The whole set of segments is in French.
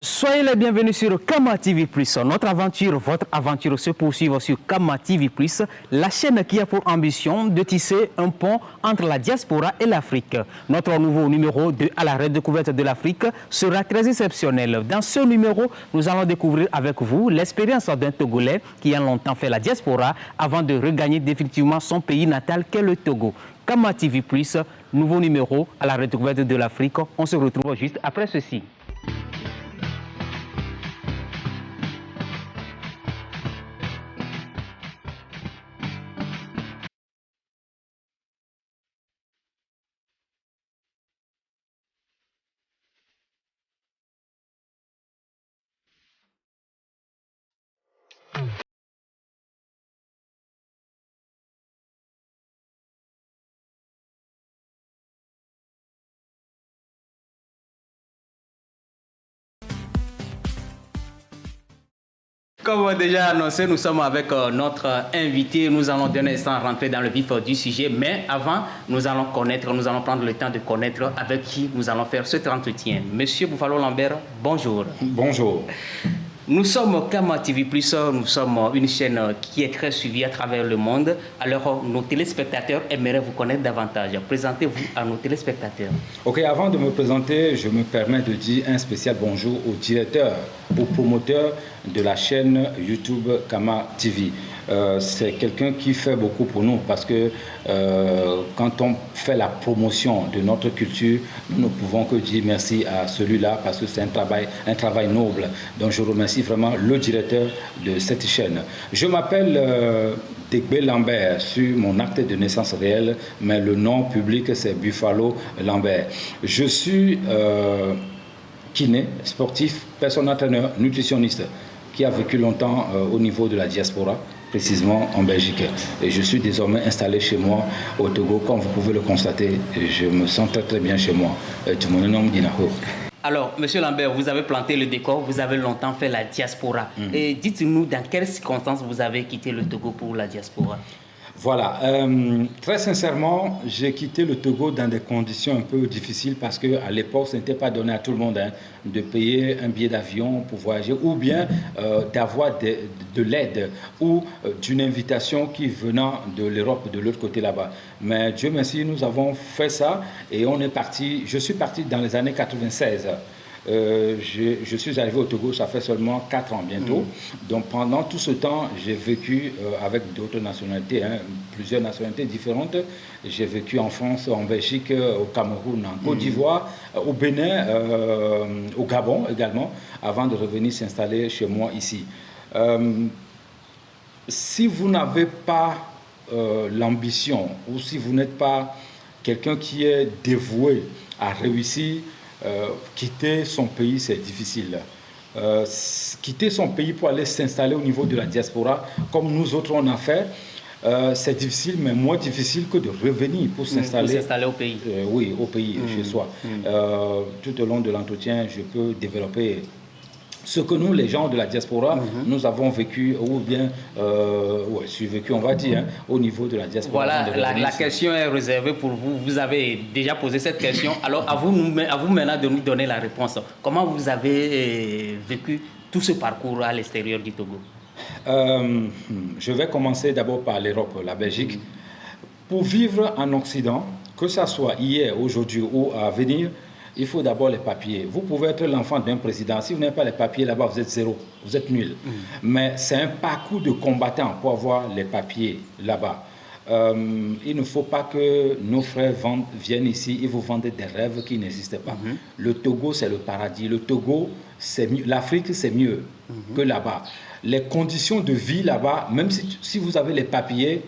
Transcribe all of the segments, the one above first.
Soyez les bienvenus sur Kama TV+. Notre aventure, votre aventure se poursuit sur Kama TV+, la chaîne qui a pour ambition de tisser un pont entre la diaspora et l'Afrique. Notre nouveau numéro à la redécouverte de l'Afrique sera très exceptionnel. Dans ce numéro, nous allons découvrir avec vous l'expérience d'un Togolais qui a longtemps fait la diaspora avant de regagner définitivement son pays natal qu'est le Togo. Kama TV+, nouveau numéro à la redécouverte de l'Afrique. On se retrouve juste après ceci. Comme déjà annoncé, nous sommes avec notre invité. Nous allons d'un instant rentrer dans le vif du sujet. Mais avant, nous allons prendre le temps de connaître avec qui nous allons faire cet entretien. Monsieur Bouffalo Lambert, bonjour. Bonjour. Nous sommes Kama TV+, nous sommes une chaîne qui est très suivie à travers le monde. Alors, nos téléspectateurs aimeraient vous connaître davantage. Présentez-vous à nos téléspectateurs. Ok, avant de me présenter, je me permets de dire un spécial bonjour au directeur, au promoteur de la chaîne YouTube Kama TV. C'est quelqu'un qui fait beaucoup pour nous parce que quand on fait la promotion de notre culture, nous ne pouvons que dire merci à celui-là parce que c'est un travail noble. Donc je remercie vraiment le directeur de cette chaîne. Je m'appelle Degbe Lambert sur mon acte de naissance réel, mais le nom public c'est Bouffalo Lambert. Je suis kiné, sportif, personal trainer, nutritionniste qui a vécu longtemps au niveau de la diaspora, précisément en Belgique. Et je suis désormais installé chez moi au Togo. Comme vous pouvez le constater, je me sens très très bien chez moi. Alors, Monsieur Lambert, vous avez planté le décor, vous avez longtemps fait la diaspora. Et dites-nous dans quelles circonstances vous avez quitté le Togo pour la diaspora? Voilà, très sincèrement, j'ai quitté le Togo dans des conditions un peu difficiles parce qu'à l'époque, ce n'était pas donné à tout le monde de payer un billet d'avion pour voyager ou bien d'avoir de l'aide ou d'une invitation qui venant de l'Europe, de l'autre côté là-bas. Mais Dieu merci, nous avons fait ça et on est parti, je suis parti dans les années 96. Je suis arrivé au Togo, ça fait seulement 4 ans bientôt. Donc pendant tout ce temps, j'ai vécu avec d'autres nationalités, plusieurs nationalités différentes. J'ai vécu en France, en Belgique, au Cameroun, en Côte d'Ivoire, au Bénin, au Gabon également, avant de revenir s'installer chez moi ici. Si vous n'avez pas l'ambition ou si vous n'êtes pas quelqu'un qui est dévoué à réussir, quitter son pays, c'est difficile. Quitter son pays pour aller s'installer au niveau de la diaspora, comme nous autres on a fait, c'est difficile, mais moins difficile que de revenir pour s'installer au pays. Oui, au pays, chez soi. Tout au long de l'entretien, je peux développer ce que nous, les gens de la diaspora, nous avons vécu, ou bien survécu, on va dire, au niveau de la diaspora. Voilà, la question est réservée pour vous. Vous avez déjà posé cette question. Alors, à vous maintenant de nous donner la réponse. Comment vous avez vécu tout ce parcours à l'extérieur du Togo? Je vais commencer d'abord par l'Europe, la Belgique. Pour vivre en Occident, que ce soit hier, aujourd'hui ou à venir, il faut d'abord les papiers. Vous pouvez être l'enfant d'un président. Si vous n'avez pas les papiers là-bas, vous êtes zéro, vous êtes nul. Mais c'est un parcours de combattant pour avoir les papiers là-bas. Il ne faut pas que nos frères viennent ici et vous vendent des rêves qui n'existent pas. Le Togo, c'est le paradis. Le Togo, c'est mieux. L'Afrique, c'est mieux que là-bas. Les conditions de vie là-bas, même si vous avez les papiers,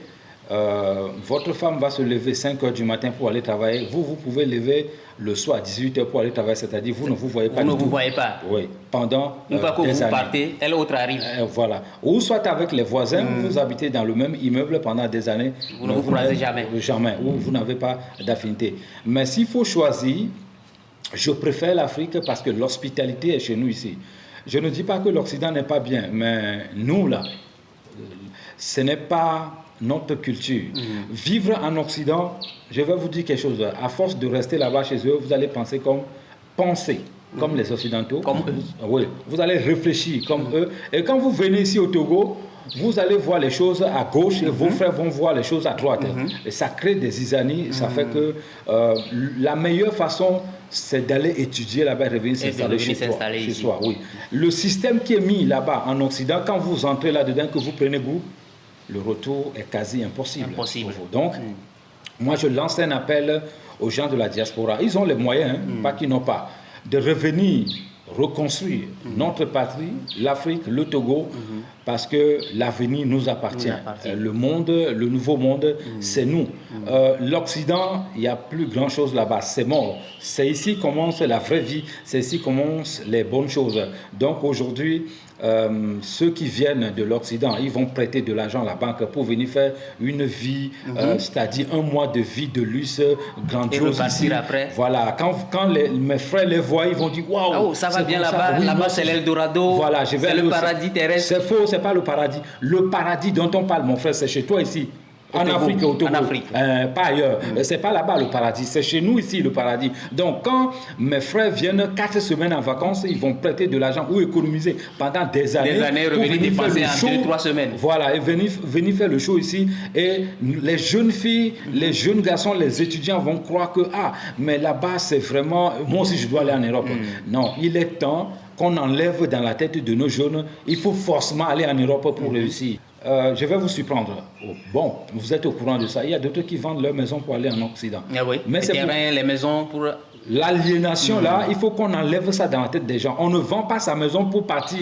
votre femme va se lever 5 h du matin pour aller travailler. Vous pouvez lever le soir à 18 h pour aller travailler, c'est-à-dire vous ne vous voyez pas. Vous ne vous voyez pas. Oui, pendant une fois que des vous années. Partez, elle autre arrive. Voilà. Ou soit avec les voisins, vous habitez dans le même immeuble pendant des années. Vous ne vous croisez jamais. Jamais, ou vous n'avez pas d'affinité. Mais s'il faut choisir, je préfère l'Afrique parce que l'hospitalité est chez nous ici. Je ne dis pas que l'Occident n'est pas bien, mais nous là, ce n'est pas notre culture. Vivre en Occident, je vais vous dire quelque chose. À force de rester là-bas chez eux, vous allez penser comme penser. comme les Occidentaux. Comme eux. Oui, vous allez réfléchir comme eux. Et quand vous venez ici au Togo, vous allez voir les choses à gauche et vos frères vont voir les choses à droite. Et ça crée des isanies. Ça fait que la meilleure façon, c'est d'aller étudier là-bas et revenir s'installer chez soi. Oui. Le système qui est mis là-bas en Occident, quand vous entrez là-dedans, que vous prenez goût, le retour est quasi impossible. Pour vous. Donc, moi, je lance un appel aux gens de la diaspora. Ils ont les moyens, pas qu'ils n'ont pas, de revenir reconstruire notre patrie, l'Afrique, le Togo, parce que l'avenir nous appartient. Le monde, le nouveau monde, c'est nous. L'Occident, il n'y a plus grand-chose là-bas, c'est mort. C'est ici commence la vraie vie, c'est ici commencent les bonnes choses. Donc aujourd'hui, ceux qui viennent de l'Occident, ils vont prêter de l'argent à la banque pour venir faire une vie, c'est-à-dire un mois de vie de luxe grandiose ici. Après. Voilà, quand mes frères les voient, ils vont dire waouh, oh, ça va bien là-bas, oui, là-bas c'est l'Eldorado, voilà, c'est le paradis terrestre. C'est faux, c'est pas le paradis. Le paradis dont on parle, mon frère, c'est chez toi ici. En Afrique, au Togo. Pas ailleurs. C'est pas là-bas le paradis, c'est chez nous ici le paradis. Donc quand mes frères viennent 4 semaines en vacances, ils vont prêter de l'argent ou économiser pendant des années. Revenir dépenser en 2-3 semaines. Voilà, et venir faire le show ici. Et les jeunes filles, les jeunes garçons, les étudiants vont croire que mais là-bas c'est vraiment, moi aussi je dois aller en Europe. Non, il est temps qu'on enlève dans la tête de nos jeunes, il faut forcément aller en Europe pour réussir. Je vais vous surprendre. Bon, vous êtes au courant de ça. Il y a d'autres qui vendent leur maison pour aller en Occident. Oui, mais c'est les maisons pour... L'aliénation, là, il faut qu'on enlève ça dans la tête des gens. On ne vend pas sa maison pour partir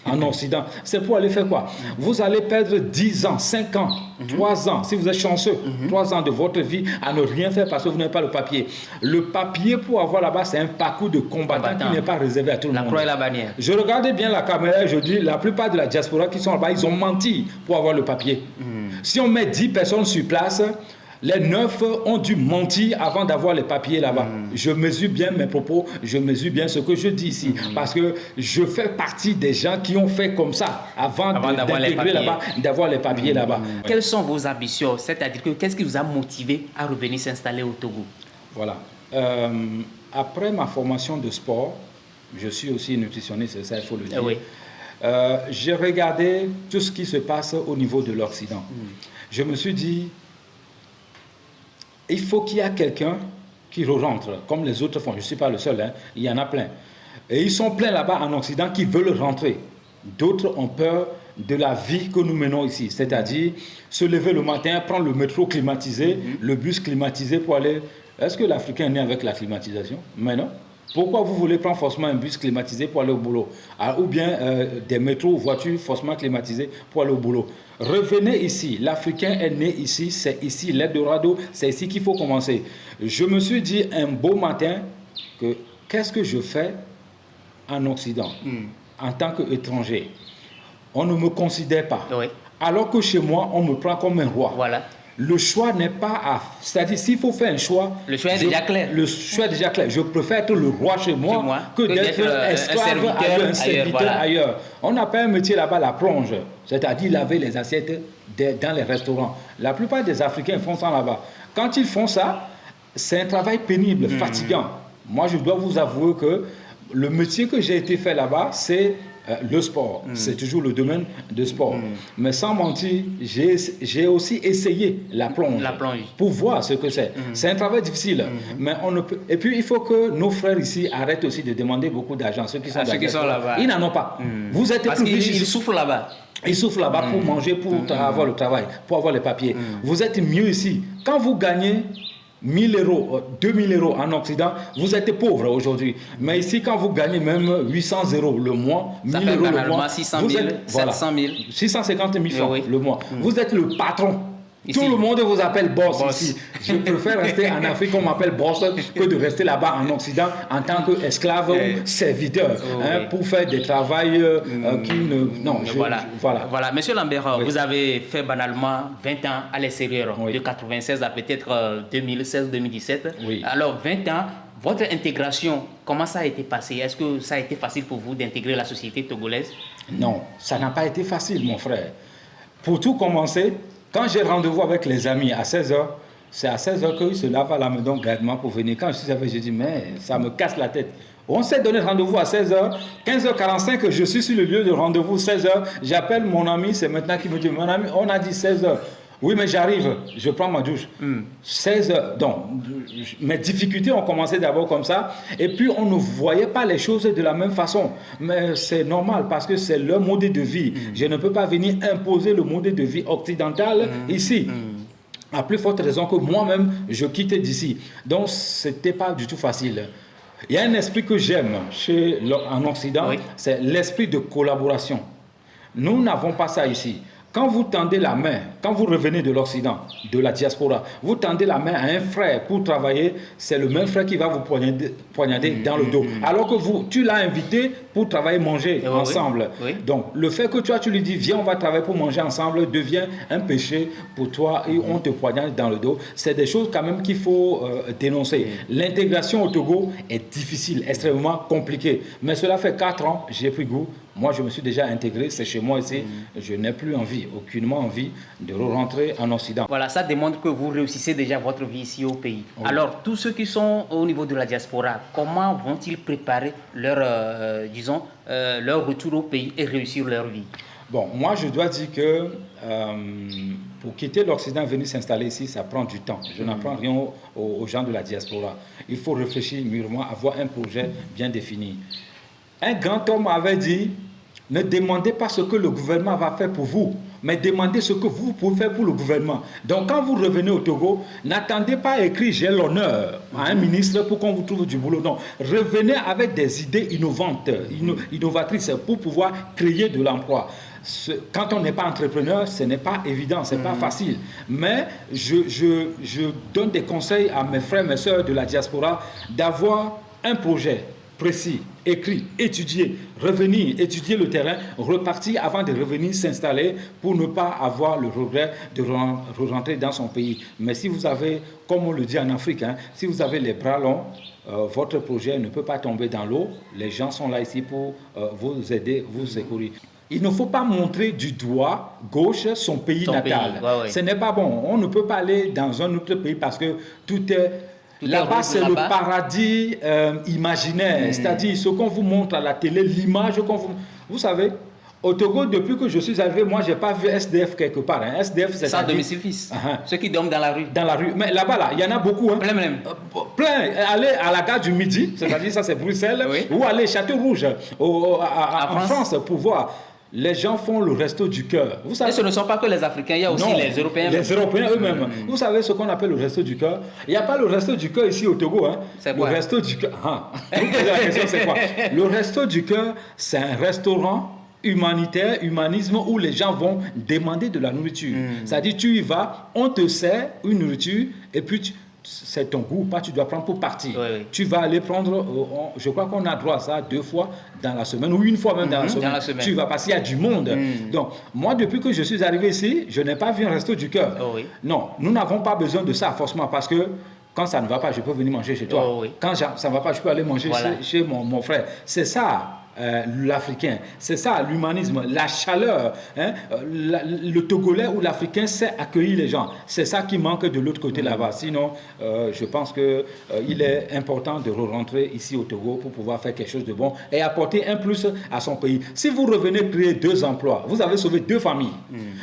en Occident. C'est pour aller faire quoi? Vous allez perdre 10 ans, 5 ans, 3 ans, si vous êtes chanceux, 3 ans de votre vie à ne rien faire parce que vous n'avez pas le papier. Le papier pour avoir là-bas, c'est un parcours de combattant qui n'est pas réservé à tout le monde. La croix et la bannière. Je regardais bien la caméra et je dis, la plupart de la diaspora qui sont là-bas, ils ont menti pour avoir le papier. Si on met 10 personnes sur place, les 9 ont dû mentir avant d'avoir les papiers là-bas. Je mesure bien mes propos, je mesure bien ce que je dis ici. Parce que je fais partie des gens qui ont fait comme ça avant d'intégrer là-bas, d'avoir les papiers là-bas. Quelles sont vos ambitions? C'est-à-dire que qu'est-ce qui vous a motivé à revenir s'installer au Togo? Voilà. Après ma formation de sport, je suis aussi nutritionniste, c'est ça il faut le dire. Oui. J'ai regardé tout ce qui se passe au niveau de l'Occident. Je me suis dit, il faut qu'il y ait quelqu'un qui rentre, comme les autres font. Je ne suis pas le seul, il y en a plein. Et ils sont pleins là-bas en Occident qui veulent rentrer. D'autres ont peur de la vie que nous menons ici, c'est-à-dire se lever le matin, prendre le métro climatisé, le bus climatisé pour aller... Est-ce que l'Africain est né avec la climatisation? Mais non. Pourquoi vous voulez prendre forcément un bus climatisé pour aller au boulot? Ou bien des métros ou voitures forcément climatisées pour aller au boulot? Revenez ici. L'Africain est né ici. C'est ici l'Eldorado. C'est ici qu'il faut commencer. Je me suis dit un beau matin que qu'est-ce que je fais en Occident en tant qu'étranger? On ne me considère pas. Oui. Alors que chez moi, on me prend comme un roi. Voilà. Le choix n'est pas à... C'est-à-dire, s'il faut faire un choix... Le choix est déjà clair. Le choix est déjà clair. Je préfère être le roi chez moi que d'être esclave ailleurs, un serviteur ailleurs. On appelle un métier là-bas la plonge, c'est-à-dire laver les assiettes dans les restaurants. La plupart des Africains font ça là-bas. Quand ils font ça, c'est un travail pénible, fatigant. Moi, je dois vous avouer que le métier que j'ai été fait là-bas, c'est... le sport, c'est toujours le domaine de sport. Mais sans mentir, j'ai aussi essayé la plonge pour voir ce que c'est. C'est un travail difficile. Mais on ne peut... Et puis, il faut que nos frères ici arrêtent aussi de demander beaucoup d'argent. Ceux qui sont là-bas. Ils n'en ont pas. Vous êtes plus riches. Ils souffrent là-bas. Ils souffrent là-bas pour manger, pour avoir le travail, pour avoir les papiers. Vous êtes mieux ici. Quand vous gagnez 1000 euros, 2000 euros en Occident, vous êtes pauvre aujourd'hui. Mais ici, quand vous gagnez même 800 euros le mois, 1000 euros le mois, 600 000, 700 000, 650 000 francs le mois. Vous êtes le patron. Ici. Tout le monde vous appelle boss ici. Je préfère rester en Afrique, on m'appelle boss, que de rester là-bas en Occident en tant qu'esclave ou serviteur pour faire des travails qui ne... Non, voilà. Monsieur Lambert, vous avez fait banalement 20 ans à l'extérieur, de 96 à peut-être 2016-2017. Oui. Alors, 20 ans, votre intégration, comment ça a été passé? Est-ce que ça a été facile pour vous d'intégrer la société togolaise? Non, ça n'a pas été facile, mon frère. Pour tout commencer, quand j'ai rendez-vous avec les amis à 16h, C'est à 16h qu'ils se lavent à la maison gratuitement pour venir. Quand je suis arrivé, j'ai dit, mais ça me casse la tête. On s'est donné rendez-vous à 16h, 15h45, je suis sur le lieu de rendez-vous, 16h. J'appelle mon ami, c'est maintenant qu'il me dit, mon ami, on a dit 16h. Oui, mais j'arrive, je prends ma douche. 16h, donc, mes difficultés ont commencé d'abord comme ça, et puis on ne voyait pas les choses de la même façon. Mais c'est normal, parce que c'est leur mode de vie. Je ne peux pas venir imposer le mode de vie occidental ici. À plus forte raison que moi-même, je quittais d'ici. Donc, ce n'était pas du tout facile. Il y a un esprit que j'aime en Occident, c'est l'esprit de collaboration. Nous n'avons pas ça ici. Quand vous tendez la main, quand vous revenez de l'Occident, de la diaspora, vous tendez la main à un frère pour travailler, c'est le même frère qui va vous poignarder dans le dos. Alors que tu l'as invité pour travailler, manger ensemble. Donc, le fait que tu lui dis, viens, on va travailler pour manger ensemble, devient un péché pour toi et on te poignarde dans le dos. C'est des choses quand même qu'il faut dénoncer. L'intégration au Togo est difficile, extrêmement compliquée. Mais cela fait 4 ans, j'ai pris goût. Moi, je me suis déjà intégré, c'est chez moi ici. Je n'ai plus envie, aucunement envie de rentrer en Occident. Voilà, ça démontre que vous réussissez déjà votre vie ici au pays. Alors, tous ceux qui sont au niveau de la diaspora, comment vont-ils préparer leur retour au pays et réussir leur vie? Bon, moi, je dois dire que pour quitter l'Occident, venir s'installer ici, ça prend du temps. Je n'apprends rien aux gens de la diaspora. Il faut réfléchir mûrement, avoir un projet bien défini. Un grand homme avait dit, ne demandez pas ce que le gouvernement va faire pour vous, mais demandez ce que vous pouvez faire pour le gouvernement. Donc quand vous revenez au Togo, n'attendez pas à écrire j'ai l'honneur à un ministre pour qu'on vous trouve du boulot. Non, revenez avec des idées innovantes, innovatrices pour pouvoir créer de l'emploi. Quand on n'est pas entrepreneur, ce n'est pas évident, ce n'est pas facile. Mais je donne des conseils à mes frères, mes soeurs de la diaspora d'avoir un projet précis, écrit, étudier, revenir, étudier le terrain, repartir avant de revenir s'installer pour ne pas avoir le regret de rentrer dans son pays. Mais si vous avez, comme on le dit en Afrique, si vous avez les bras longs, votre projet ne peut pas tomber dans l'eau. Les gens sont là ici pour vous aider, vous secourir. Il ne faut pas montrer du doigt gauche son pays natal. Ce n'est pas bon. On ne peut pas aller dans un autre pays parce que tout est... Là-bas, c'est le paradis imaginaire, c'est-à-dire ce qu'on vous montre à la télé, l'image qu'on vous... Vous savez, au Togo, depuis que je suis arrivé, moi, je n'ai pas vu SDF quelque part. SDF, c'est sans domicile fixe. Ceux qui dorment dans la rue. Dans la rue. Mais là-bas, il y en a beaucoup. Plein même. Plein. Aller à la gare du Midi, c'est-à-dire ça, c'est Bruxelles, ou aller Château-Rouge, en France, pour voir... Les gens font le resto du cœur. Vous savez, et ce ne sont pas que les Africains, il y a aussi les Européens. Les Européens eux-mêmes. Vous savez ce qu'on appelle le resto du cœur? Il n'y a pas le resto du cœur ici au Togo. C'est quoi? Le resto du cœur. Vous posez la question, c'est quoi? Le resto du cœur, c'est un restaurant humanitaire, humanisme, où les gens vont demander de la nourriture. C'est-à-dire, tu y vas, on te sert une nourriture, et puis c'est ton goût, pas tu dois prendre pour partir. Tu vas aller prendre, je crois qu'on a droit à ça 2 fois dans la semaine, ou 1 fois même dans la semaine. Tu vas passer à du monde. Donc, moi, depuis que je suis arrivé ici, je n'ai pas vu un resto du cœur. Non, nous n'avons pas besoin de ça forcément, parce que quand ça ne va pas, je peux venir manger chez toi. Quand ça ne va pas, je peux aller manger chez mon frère. C'est ça. L'Africain, c'est ça l'humanisme, la chaleur, le Togolais ou l'Africain sait accueillir les gens, c'est ça qui manque de l'autre côté là-bas. Sinon je pense qu'il est important de rentrer ici au Togo pour pouvoir faire quelque chose de bon et apporter un plus à son pays. Si vous revenez créer 2 emplois, vous avez sauvé 2 familles.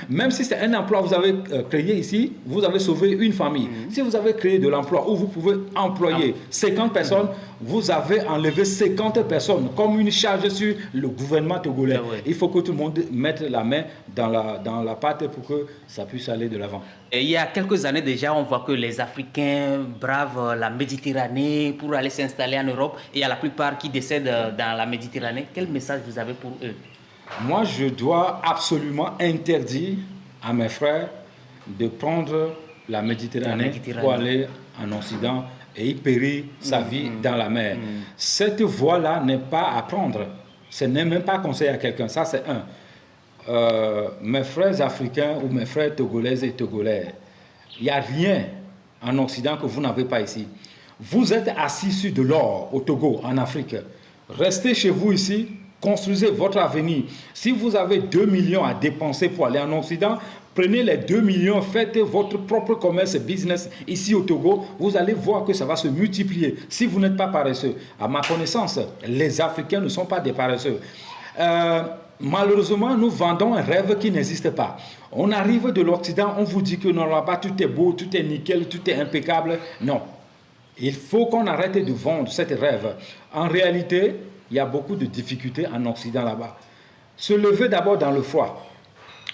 Même si c'est un emploi vous avez créé ici, vous avez sauvé une famille. Si vous avez créé de l'emploi où vous pouvez employer 50 personnes, vous avez enlevé 50 personnes comme une charge sur le gouvernement togolais. Il faut que tout le monde mette la main dans la pâte pour que ça puisse aller de l'avant. Il y a quelques années déjà, on voit que les Africains bravent la Méditerranée pour aller s'installer en Europe, et il y a la plupart qui décèdent dans la Méditerranée. Quel message vous avez pour eux? Moi, je dois absolument interdire à mes frères de prendre la Méditerranée pour aller en Occident et y périr sa vie dans la mer. Cette voie-là n'est pas à prendre. Ce n'est même pas conseillé à quelqu'un. Ça, c'est un. Mes frères africains ou mes frères togolaises et togolais, il n'y a rien en Occident que vous n'avez pas ici. Vous êtes assis sur de l'or au Togo, en Afrique. Restez chez vous ici, construisez votre avenir. Si vous avez 2 millions à dépenser pour aller en Occident, Prenez les 2 millions, faites votre propre commerce business ici au Togo. Vous allez voir que ça va se multiplier si vous n'êtes pas paresseux. À ma connaissance, les Africains ne sont pas des paresseux. Malheureusement, nous vendons un rêve qui n'existe pas. On arrive de l'Occident, on vous dit que non, là-bas, tout est beau, tout est nickel, tout est impeccable. Non. Il faut qu'on arrête de vendre cette rêve. En réalité, il y a beaucoup de difficultés en Occident là-bas. Se lever d'abord dans le froid,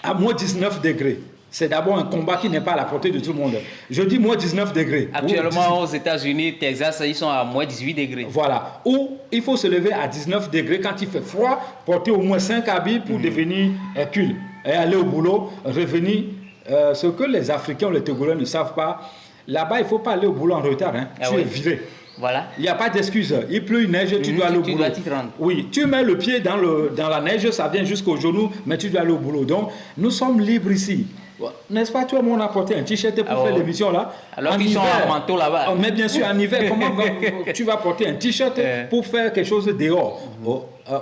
à moins 19 degrés. C'est d'abord un combat qui n'est pas à la portée de tout le monde. Je dis moins 19 degrés. Actuellement, aux États-Unis, Texas, ils sont à moins 18 degrés. Voilà. Ou il faut se lever à 19 degrés quand il fait froid, porter au moins 5 habits pour devenir Hercule. Et aller au boulot, revenir. Ce que les Africains ou les Togolais ne savent pas, là-bas, il ne faut pas aller au boulot en retard. Hein. Tu es viré. Voilà. Il n'y a pas d'excuse. Il pleut, il neige, tu dois aller au boulot. Oui, tu mets le pied dans la neige, ça vient jusqu'au genou, mais tu dois aller au boulot. Donc, nous sommes libres ici. N'est-ce pas, toi, on a porté un t-shirt pour faire l'émission là. Alors qu'ils sont en manteau là-bas. Mais bien sûr, en hiver, comment tu vas porter un t-shirt pour faire quelque chose dehors?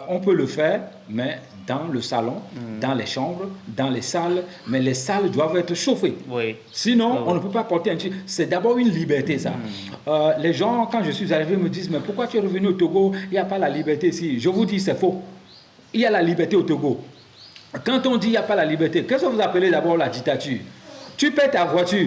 On peut le faire, mais dans le salon, dans les chambres, dans les salles, mais les salles doivent être chauffées. Oui. Sinon, on ne peut pas porter un t-shirt. C'est d'abord une liberté, ça. Les gens, quand je suis arrivé, me disent, mais pourquoi tu es revenu au Togo? Il n'y a pas la liberté ici. Je vous dis, c'est faux. Il y a la liberté au Togo. Quand on dit qu'il n'y a pas la liberté, qu'est-ce que vous appelez d'abord la dictature? Tu paies ta voiture,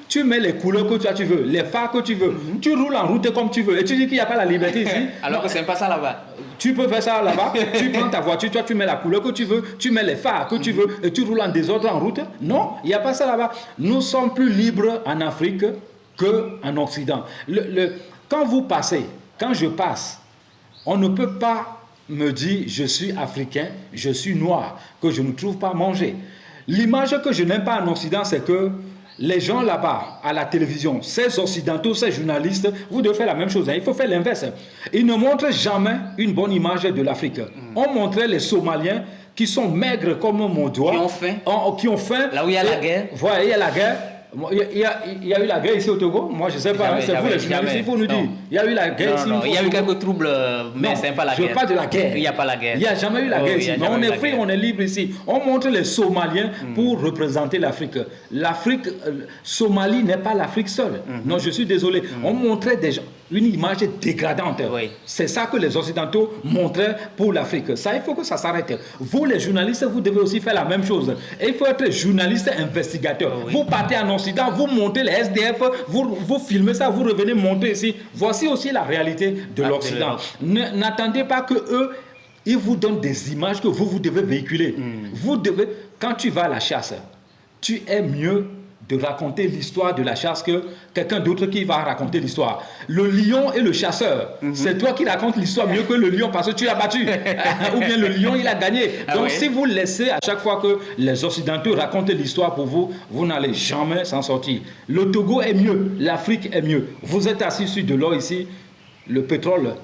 tu mets les couleurs que toi tu veux, les phares que tu veux, tu roules en route comme tu veux, et tu dis qu'il n'y a pas la liberté ici. Alors que c'est pas ça là-bas. Tu peux faire ça là-bas, tu prends ta voiture, toi tu mets la couleur que tu veux, tu mets les phares que tu veux, et tu roules en désordre en route. Non, il n'y a pas ça là-bas. Nous sommes plus libres en Afrique qu'en Occident. Quand vous passez, quand je passe, on ne peut pas me dit je suis africain, je suis noir, que je ne trouve pas manger. L'image que je n'aime pas en Occident, c'est que les gens là-bas, à la télévision, ces occidentaux, ces journalistes, vous devez faire la même chose. Hein. Il faut faire l'inverse. Ils ne montrent jamais une bonne image de l'Afrique. On montrait les Somaliens qui sont maigres comme mon doigt. Qui ont faim. Là où il y a la guerre. Voilà, il y a la guerre. Il y a eu la guerre ici au Togo. Moi, je ne sais pas. C'est vous les journalistes, il faut nous dire. Il y a eu la guerre ici. Il y a eu quelques troubles, mais ce n'est pas la guerre. Je parle de la guerre. Il n'y a pas la guerre. Il n'y a jamais eu la guerre ici. Mais on est free, on est libre ici. On montre les Somaliens pour représenter l'Afrique. L'Afrique, Somalie n'est pas l'Afrique seule. Non, je suis désolé. On montrait déjà une image dégradante. C'est ça que les Occidentaux montraient pour l'Afrique. Ça, il faut que ça s'arrête. Vous, les journalistes, vous devez aussi faire la même chose. Et il faut être journaliste investigateur. Vous partez en Occident, vous montez les SDF, vous filmez ça, vous revenez monter ici. Voici aussi la réalité de l'Occident. N'attendez pas que eux, ils vous donnent des images que vous devez véhiculer. Vous devez, quand tu vas à la chasse, tu es mieux de raconter l'histoire de la chasse que quelqu'un d'autre qui va raconter l'histoire. Le lion et le chasseur, c'est toi qui racontes l'histoire mieux que le lion parce que tu l'as battu. Ou bien le lion, il a gagné. Donc si vous laissez à chaque fois que les Occidentaux racontent l'histoire pour vous, vous n'allez jamais s'en sortir. Le Togo est mieux, l'Afrique est mieux. Vous êtes assis sur de l'or ici, le pétrole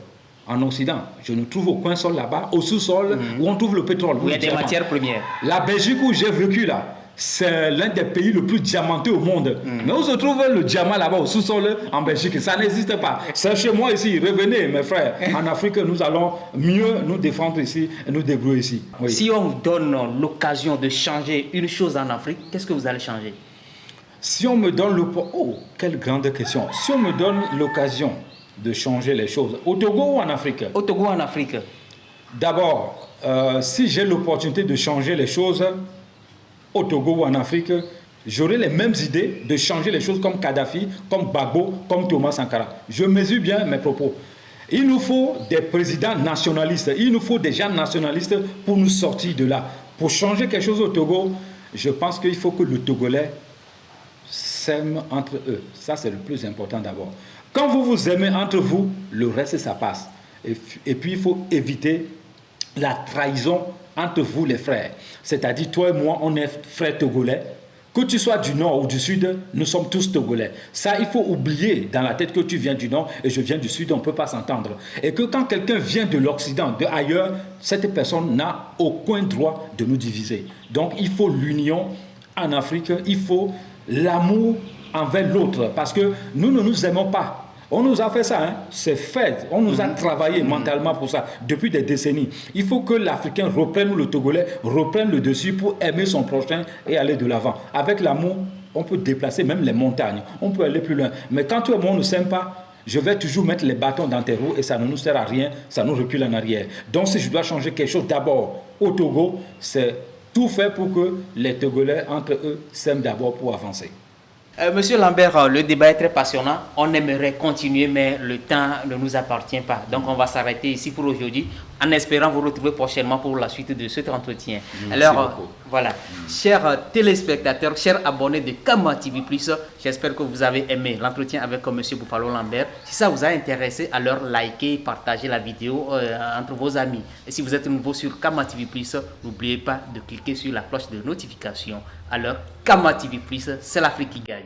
en Occident, je ne trouve aucun sol là-bas, au sous-sol où on trouve le pétrole. Il y a des matières premières. La Belgique où j'ai vécu là, c'est l'un des pays le plus diamantés au monde. Mais où se trouve le diamant là-bas au sous-sol en Belgique? Ça n'existe pas. C'est chez moi ici. Revenez, mes frères. En Afrique, nous allons mieux nous défendre ici et nous débrouiller ici. Oui. Si on vous donne l'occasion de changer une chose en Afrique, qu'est-ce que vous allez changer? Si on me donne Oh, quelle grande question. Si on me donne l'occasion de changer les choses, au Togo ou en Afrique? Au Togo ou en Afrique. D'abord, si j'ai l'opportunité de changer les choses au Togo ou en Afrique, j'aurai les mêmes idées de changer les choses comme Kadhafi, comme Gbagbo, comme Thomas Sankara. Je mesure bien mes propos. Il nous faut des présidents nationalistes, il nous faut des gens nationalistes pour nous sortir de là. Pour changer quelque chose au Togo, je pense qu'il faut que le Togolais s'aime entre eux. Ça, c'est le plus important d'abord. Quand vous vous aimez entre vous, le reste, ça passe. Et puis, il faut éviter la trahison entre vous, les frères. C'est-à-dire, toi et moi, on est frères togolais. Que tu sois du nord ou du sud, nous sommes tous togolais. Ça, il faut oublier dans la tête que tu viens du nord et je viens du sud, on ne peut pas s'entendre. Et que quand quelqu'un vient de l'Occident, de ailleurs, cette personne n'a aucun droit de nous diviser. Donc, il faut l'union en Afrique, il faut l'amour envers l'autre. Parce que nous ne nous aimons pas. On nous a fait ça, hein. C'est fait. On nous a travaillé mentalement pour ça depuis des décennies. Il faut que l'Africain reprenne, ou le Togolais reprenne le dessus pour aimer son prochain et aller de l'avant. Avec l'amour, on peut déplacer même les montagnes. On peut aller plus loin. Mais quand tout le monde ne s'aime pas, je vais toujours mettre les bâtons dans tes roues et ça ne nous sert à rien, ça nous recule en arrière. Donc si je dois changer quelque chose d'abord au Togo, c'est tout faire pour que les Togolais entre eux s'aiment d'abord pour avancer. Monsieur Lambert, le débat est très passionnant. On aimerait continuer, mais le temps ne nous appartient pas. Donc, on va s'arrêter ici pour aujourd'hui, en espérant vous retrouver prochainement pour la suite de cet entretien. Merci beaucoup. Voilà, chers téléspectateurs, chers abonnés de Kama TV+, j'espère que vous avez aimé l'entretien avec Monsieur Buffalo Lambert. Si ça vous a intéressé, alors likez, partagez la vidéo entre vos amis. Et si vous êtes nouveau sur Kama TV+, n'oubliez pas de cliquer sur la cloche de notification. Alors, Kama TV+, c'est l'Afrique qui gagne.